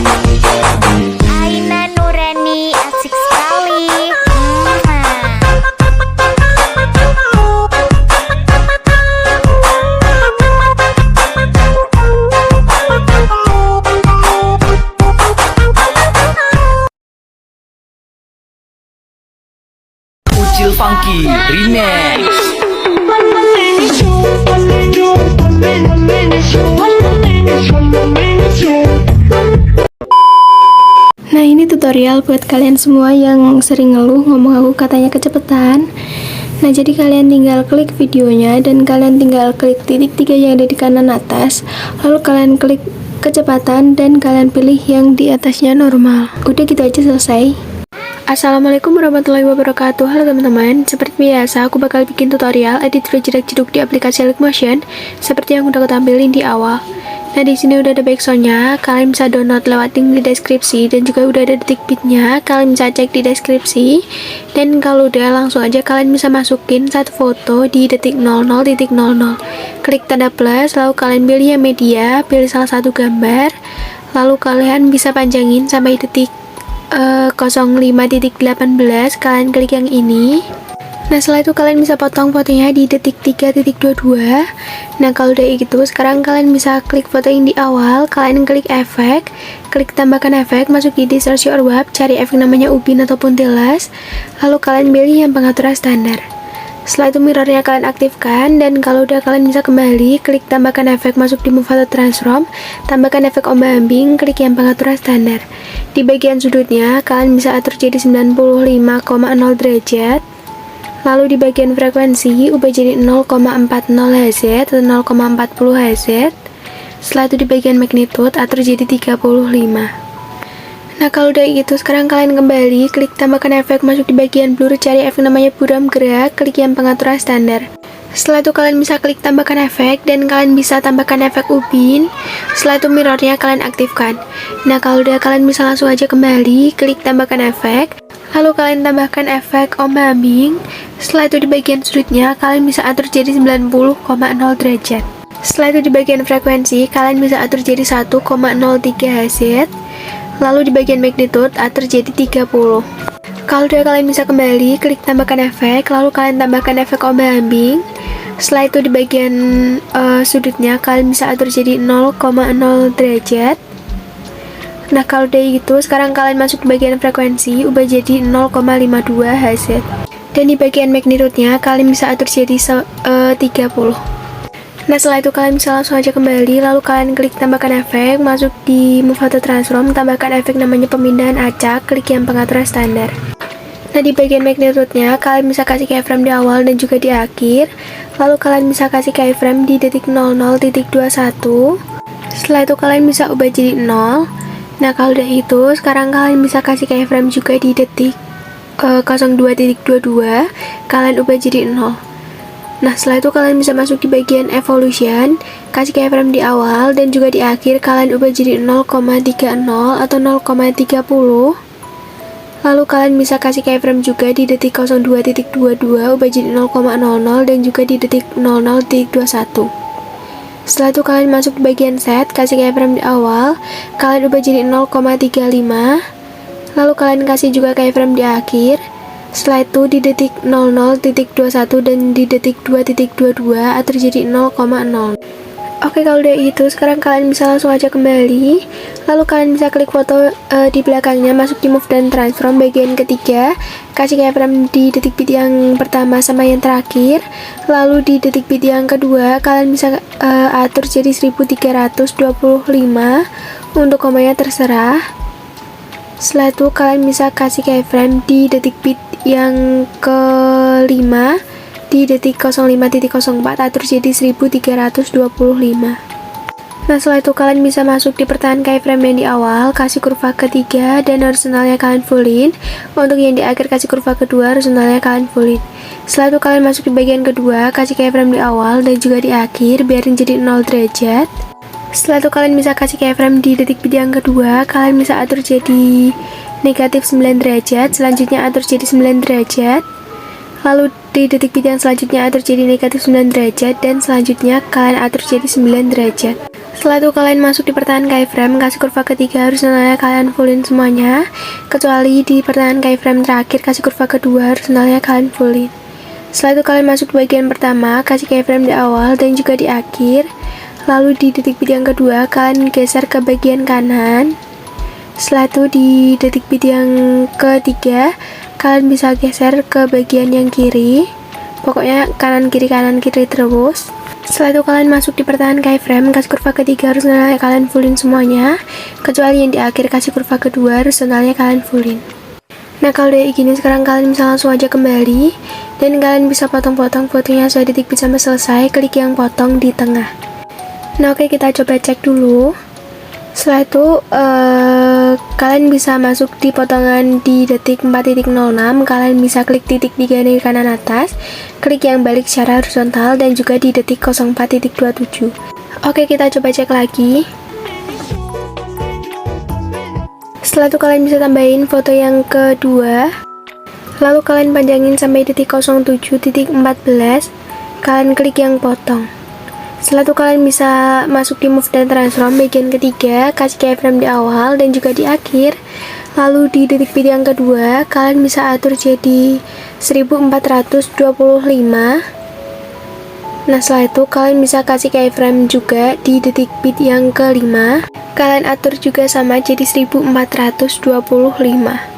Aina Nurani asik sekali. Ucil Funky Remix. Nah, ini tutorial buat kalian semua yang sering ngeluh ngomong aku katanya kecepatan. Nah, jadi kalian tinggal klik videonya dan kalian tinggal klik titik 3 yang ada di kanan atas. Lalu kalian klik kecepatan dan kalian pilih yang di atasnya normal. Udah gitu aja, selesai. Assalamualaikum warahmatullahi wabarakatuh. Halo teman-teman, seperti biasa aku bakal bikin tutorial edit video jedak-jeduk di aplikasi Linkmotion seperti yang udah aku tampilin di awal. Nah, di sini udah ada backsoundnya, kalian bisa download lewat link di deskripsi dan juga udah ada detik beatnya, kalian bisa cek di deskripsi. Dan kalau udah, langsung aja kalian bisa masukin satu foto di detik 00.00. Klik tanda plus, lalu kalian pilih yang media, pilih salah satu gambar, lalu kalian bisa panjangin sampai detik 05.18, kalian klik yang ini. Nah, setelah itu kalian bisa potong fotonya di detik 3.22. Nah, kalau udah gitu, sekarang kalian bisa klik foto yang di awal, kalian klik efek, klik tambahkan efek, masuk di search your web, cari efek namanya Upin ataupun Tiles, lalu kalian pilih yang pengaturan standar. Setelah itu mirrornya kalian aktifkan, dan kalau udah kalian bisa kembali, klik tambahkan efek, masuk di move atau transform, tambahkan efek ombak ambing, klik yang pengaturan standar. Di bagian sudutnya, kalian bisa atur jadi 95,0 derajat. Lalu di bagian frekuensi, ubah jadi 0,40 Hz atau 0,40 Hz. Setelah itu di bagian magnitude, atur jadi 35. Nah, kalau udah gitu, sekarang kalian kembali, klik tambahkan efek, masuk di bagian blur, cari efek namanya buram gerak, klik yang pengaturan standar. Setelah itu kalian bisa klik tambahkan efek, dan kalian bisa tambahkan efek ubin. Setelah itu mirrornya kalian aktifkan. Nah, kalau udah, kalian bisa langsung aja kembali, klik tambahkan efek, lalu kalian tambahkan efek ombak ambing. Setelah itu di bagian sudutnya, kalian bisa atur jadi 90,0 derajat. Setelah itu di bagian frekuensi, kalian bisa atur jadi 1,03 Hz. Lalu di bagian magnitude, atur jadi 30. Kalau udah, kalian bisa kembali, klik tambahkan efek, lalu kalian tambahkan efek ombak ambing. Setelah itu di bagian sudutnya, kalian bisa atur jadi 0,0 derajat. Nah, kalau udah gitu, sekarang kalian masuk di bagian frekuensi, ubah jadi 0,52 Hz. Dan di bagian magnitude-nya, kalian bisa atur jadi 30. Nah, setelah itu kalian bisa langsung aja kembali, lalu kalian klik tambahkan efek, masuk di move atau transform, tambahkan efek namanya pemindahan acak, klik yang pengaturan standar. Nah, di bagian magnitude-nya, kalian bisa kasih keyframe di awal dan juga di akhir, lalu kalian bisa kasih keyframe di detik 00.21. Setelah itu kalian bisa ubah jadi 0. Nah, kalau udah itu, sekarang kalian bisa kasih keyframe juga di detik 02.22, kalian ubah jadi 0. Nah, setelah itu kalian bisa masuk di bagian evolution, kasih keyframe di awal dan juga di akhir, kalian ubah jadi 0,30 atau 0,30. Lalu kalian bisa kasih keyframe juga di detik 02.22, ubah jadi 0,00 dan juga di detik 00.21. Setelah itu kalian masuk di bagian set, kasih keyframe di awal, kalian ubah jadi 0,35. Lalu kalian kasih juga keyframe di akhir. Setelah itu di detik 00.21 dan di detik 2.22 atur jadi 0,0. Oke, kalau udah itu, sekarang kalian bisa langsung aja kembali. Lalu kalian bisa klik foto di belakangnya, masuk di move dan transform bagian ketiga, kasih keyframe di detik bit yang pertama sama yang terakhir. Lalu di detik bit yang kedua, kalian bisa atur jadi 1325. Untuk komanya terserah. Setelah itu kalian bisa kasih keyframe di detik bit yang kelima, di detik 05.04 atur jadi 1325. Nah, setelah itu kalian bisa masuk di pertahanan keyframe yang di awal, kasih kurva ketiga dan horizontalnya kalian fullin. Untuk yang di akhir kasih kurva kedua, horizontalnya kalian fullin. Setelah itu kalian masuk di bagian kedua, kasih keyframe di awal dan juga di akhir, biarin jadi 0 derajat. Setelah itu kalian bisa kasih keyframe di detik bit yang kedua, kalian bisa atur jadi negatif 9 derajat, selanjutnya atur jadi 9 derajat. Lalu Di detik bit yang selanjutnya atur jadi negatif 9 derajat, dan selanjutnya kalian atur jadi 9 derajat. Setelah itu kalian masuk di pertengahan keyframe, kasih kurva ketiga, harus nolnya kalian fullin semuanya, kecuali di pertengahan keyframe terakhir kasih kurva kedua, harus nolnya kalian fullin. Setelah itu kalian masuk di bagian pertama, kasih keyframe di awal dan juga di akhir. Lalu di detik bit yang kedua kalian geser ke bagian kanan. Setelah itu di detik bit yang ketiga kalian bisa geser ke bagian yang kiri, pokoknya kanan kiri terus. Setelah itu kalian masuk di pertengahan keyframe, kasih kurva ketiga, harus nolnya kalian fullin semuanya, kecuali yang di akhir kasih kurva kedua, harus nolnya kalian fullin. Nah kalau udah gini, sekarang kalian bisa langsung aja kembali, dan kalian bisa potong-potong fotonya sesuai detik bit sampai selesai. Klik yang potong di tengah. Nah oke, kita coba cek dulu. Setelah itu kalian bisa masuk di potongan di detik 4.06. Kalian bisa klik titik 3 di kanan atas, klik yang balik secara horizontal, dan juga di detik 04.27. Oke, kita coba cek lagi. Setelah itu kalian bisa tambahin foto yang kedua, lalu kalian panjangin sampai detik 07.14. Kalian klik yang potong. Setelah itu kalian bisa masuk di move dan transform bagian ketiga, kasih keyframe di awal dan juga di akhir. Lalu di detik bit yang kedua kalian bisa atur jadi 1425. Nah setelah itu kalian bisa kasih keyframe juga di detik bit yang kelima. Kalian atur juga sama jadi 1425.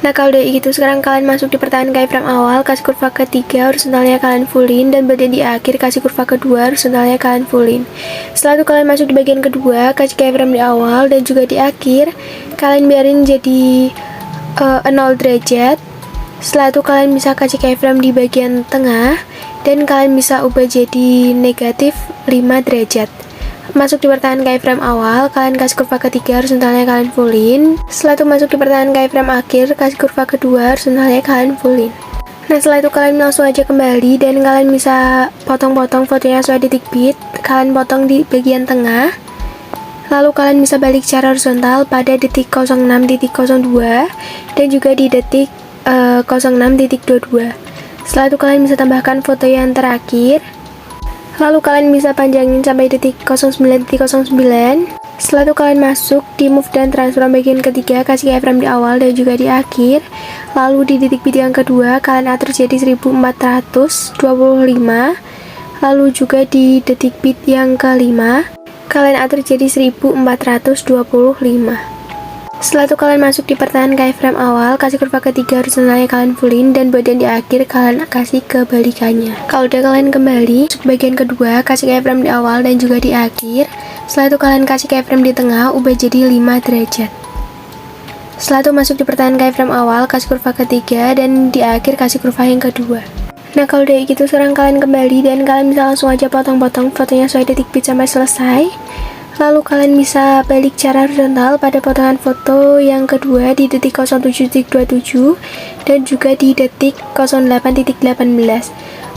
Nah kalau udah gitu, sekarang kalian masuk di pertengahan keyframe awal, kasih kurva ketiga, horizontalnya kalian fullin, dan bagian di akhir kasih kurva kedua, horizontalnya kalian fullin. Setelah itu kalian masuk di bagian kedua, kasih keyframe di awal dan juga di akhir, kalian biarin jadi 0 derajat. Setelah itu kalian bisa kasih keyframe di bagian tengah, dan kalian bisa ubah jadi negatif 5 derajat. Masuk di pertengahan keyframe awal, kalian kasih kurva ketiga, horizontalnya kalian fullin. Setelah itu masuk di pertengahan keyframe akhir, kasih kurva kedua, horizontalnya kalian fullin. Nah setelah itu kalian langsung aja kembali, dan kalian bisa potong-potong fotonya sesuai detik bit. Kalian potong di bagian tengah, lalu kalian bisa balik secara horizontal pada detik 06.02 dan juga di detik 06.22. Setelah itu kalian bisa tambahkan foto yang terakhir, lalu kalian bisa panjangin sampai detik 09.09. Setelah itu kalian masuk di move dan transform bagian ketiga, kasih keyframe di awal dan juga di akhir. Lalu di detik bit yang kedua kalian atur jadi 1425. Lalu juga di detik bit yang kelima kalian atur jadi 1425. Setelah itu kalian masuk di pertengahan keyframe awal, kasih kurva ketiga, horizontalnya kalian fullin, dan bagian di akhir kalian kasih kebalikannya. Kalau udah kalian kembali, masuk bagian kedua, kasih keyframe di awal dan juga di akhir. Setelah itu kalian kasih keyframe di tengah, ubah jadi 5 derajat. Setelah itu masuk di pertengahan keyframe awal, kasih kurva ketiga, dan di akhir kasih kurva yang kedua. Nah kalau udah gitu, sekarang kalian kembali dan kalian bisa langsung aja potong-potong fotonya sesuai detik bit sampai selesai. Lalu kalian bisa balik secara horizontal pada potongan foto yang kedua di detik 07.27 dan juga di detik 08.18.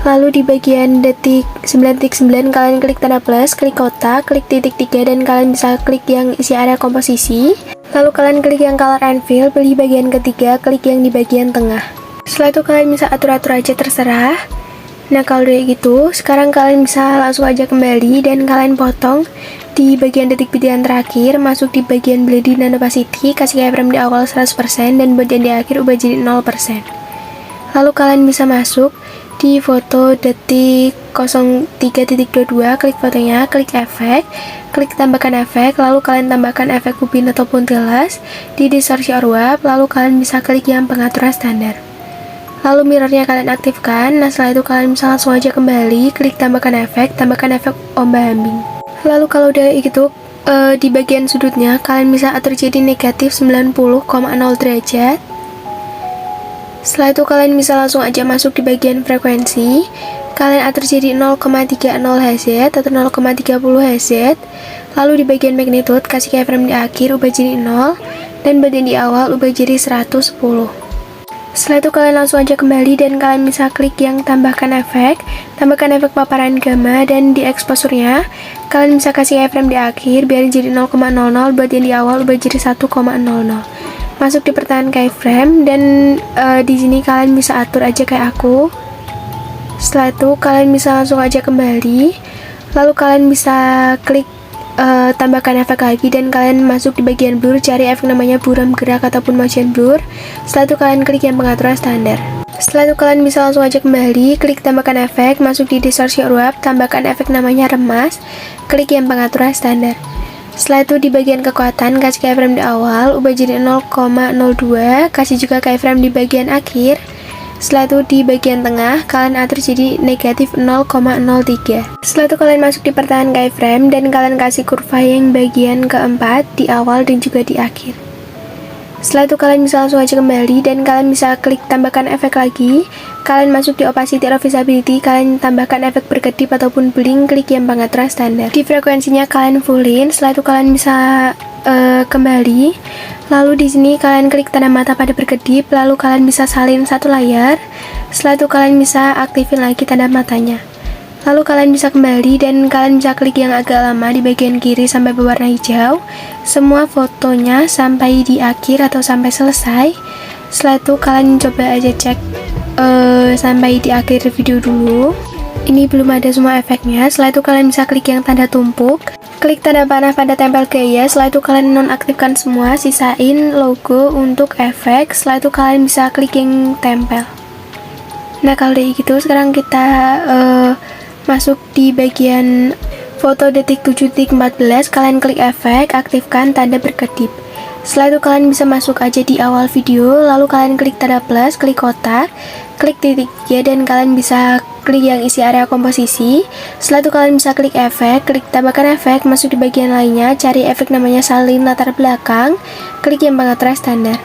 Lalu di bagian detik 9.9 kalian klik tanda plus, klik kotak, klik titik 3, dan kalian bisa klik yang isi area komposisi. Lalu kalian klik yang color and fill, pilih bagian ketiga, klik yang di bagian tengah. Setelah itu kalian bisa atur-atur aja terserah. Nah kalau udah gitu, sekarang kalian bisa langsung aja kembali dan kalian potong di bagian detik bit yang terakhir, masuk di bagian blending dan opacity, kasih keyframe di awal 100% dan bagian di akhir ubah jadi 0%. Lalu kalian bisa masuk di foto detik 03.22, klik fotonya, klik efek, klik tambahkan efek, lalu kalian tambahkan efek ubin ataupun tiles di distorsi or warp, lalu kalian bisa klik yang pengaturan standar. Lalu mirrornya kalian aktifkan. Nah setelah itu kalian bisa langsung aja kembali, klik tambahkan efek ombak ambing. Lalu kalau udah gitu, di bagian sudutnya kalian bisa atur jadi negatif 90,0 derajat. Setelah itu kalian bisa langsung aja masuk di bagian frekuensi, kalian atur jadi 0,30 Hz atau 0,30 Hz. Lalu di bagian magnitude kasih keyframe di akhir ubah jadi 0 dan bagian di awal ubah jadi 110. Setelah itu kalian langsung aja kembali dan kalian bisa klik yang tambahkan efek paparan gamma, dan di exposure-nya kalian bisa kasih keyframe di akhir biar jadi 0,00, buat yang di awal ubah jadi 1,00. Masuk di pertengahan keyframe dan di sini kalian bisa atur aja kayak aku. Setelah itu kalian bisa langsung aja kembali, lalu kalian bisa klik tambahkan efek lagi dan kalian masuk di bagian blur, cari efek namanya buram gerak ataupun motion blur. Setelah itu kalian klik yang pengaturan standar. Setelah itu kalian bisa langsung aja kembali, klik tambahkan efek, masuk di distortion wrap, tambahkan efek namanya remas, klik yang pengaturan standar. Setelah itu di bagian kekuatan kasih keyframe di awal, ubah jadi 0,02, kasih juga keyframe di bagian akhir. Setelah itu di bagian tengah kalian atur jadi negatif 0,03. Setelah itu kalian masuk di pertahanan keyframe dan kalian kasih kurva yang bagian keempat di awal dan juga di akhir. Setelah itu kalian bisa langsung aja kembali dan kalian bisa klik tambahkan efek lagi. Kalian masuk di opacity atau visibility, kalian tambahkan efek berkedip ataupun blink, klik yang pengaturan standar. Di frekuensinya kalian fullin. Setelah itu kalian bisa kembali. Lalu di sini kalian klik tanda mata pada berkedip, lalu kalian bisa salin satu layar. Setelah itu kalian bisa aktifin lagi tanda matanya. Lalu kalian bisa kembali dan kalian bisa klik yang agak lama di bagian kiri sampai berwarna hijau. Semua fotonya sampai di akhir atau sampai selesai. Setelah itu kalian coba aja cek sampai di akhir video dulu. Ini belum ada semua efeknya. Setelah itu kalian bisa klik yang tanda tumpuk, klik tanda panah pada tempel gaya. Setelah itu kalian nonaktifkan semua, sisain logo untuk efek. Setelah itu kalian bisa klik yang tempel. Nah kalau udah gitu sekarang kita masuk di bagian foto detik 7.14, kalian klik efek, aktifkan tanda berkedip. Setelah itu kalian bisa masuk aja di awal video, lalu kalian klik tanda plus, klik kotak, klik titik 3 dan kalian bisa klik yang isi area komposisi. Setelah itu kalian bisa klik efek, klik tambahkan efek, masuk di bagian lainnya, cari efek namanya salin latar belakang, klik yang pengaturan standar.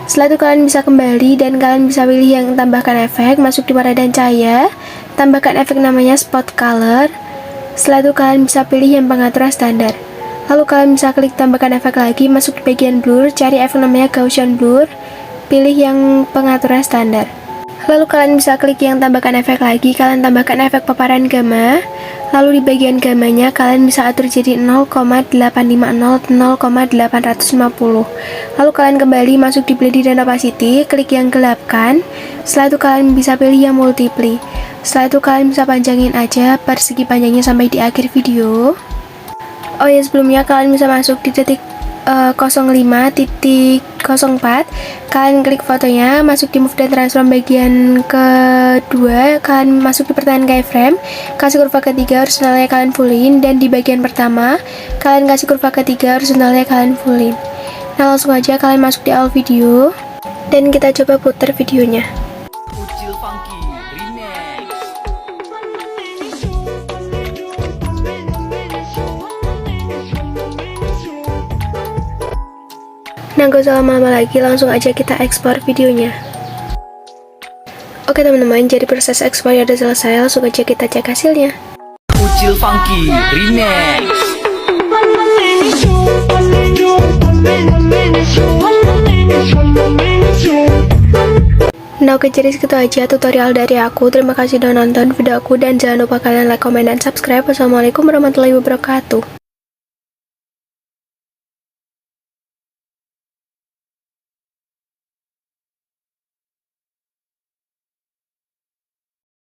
Setelah itu kalian bisa kembali dan kalian bisa pilih yang tambahkan efek, masuk di warna dan cahaya, tambahkan efek namanya spot color. Setelah itu kalian bisa pilih yang pengaturan standar. Lalu kalian bisa klik tambahkan efek lagi, masuk di bagian blur, cari efek namanya Gaussian blur, pilih yang pengaturan standar. Lalu kalian bisa klik yang tambahkan efek lagi, kalian tambahkan efek paparan gamma. Lalu di bagian gammanya kalian bisa atur jadi 0,850 0,850. Lalu kalian kembali masuk di blending dan opacity, klik yang gelapkan. Setelah itu kalian bisa pilih yang multiply. Setelah itu kalian bisa panjangin aja persegi panjangnya sampai di akhir video. Oh ya, sebelumnya kalian bisa masuk di detik 05.04, kalian klik fotonya, masuk di move dan transform bagian kedua, kalian masuk di pertahanan keyframe, kasih kurva ketiga, horizontalnya kalian fullin, dan di bagian pertama kalian kasih kurva ketiga, horizontalnya kalian fullin. Nah langsung aja kalian masuk di awal video dan kita coba putar videonya. Ucil Funky Remix. Nah gak usah lama-lama lagi, langsung aja kita ekspor videonya. Oke teman-teman, jadi proses ekspor udah selesai, langsung aja kita cek hasilnya. Ucil Funky Remix. Nah oke, jadi segitu aja tutorial dari aku. Terima kasih udah nonton video aku dan jangan lupa kalian like, comment, dan subscribe. Wassalamualaikum warahmatullahi wabarakatuh.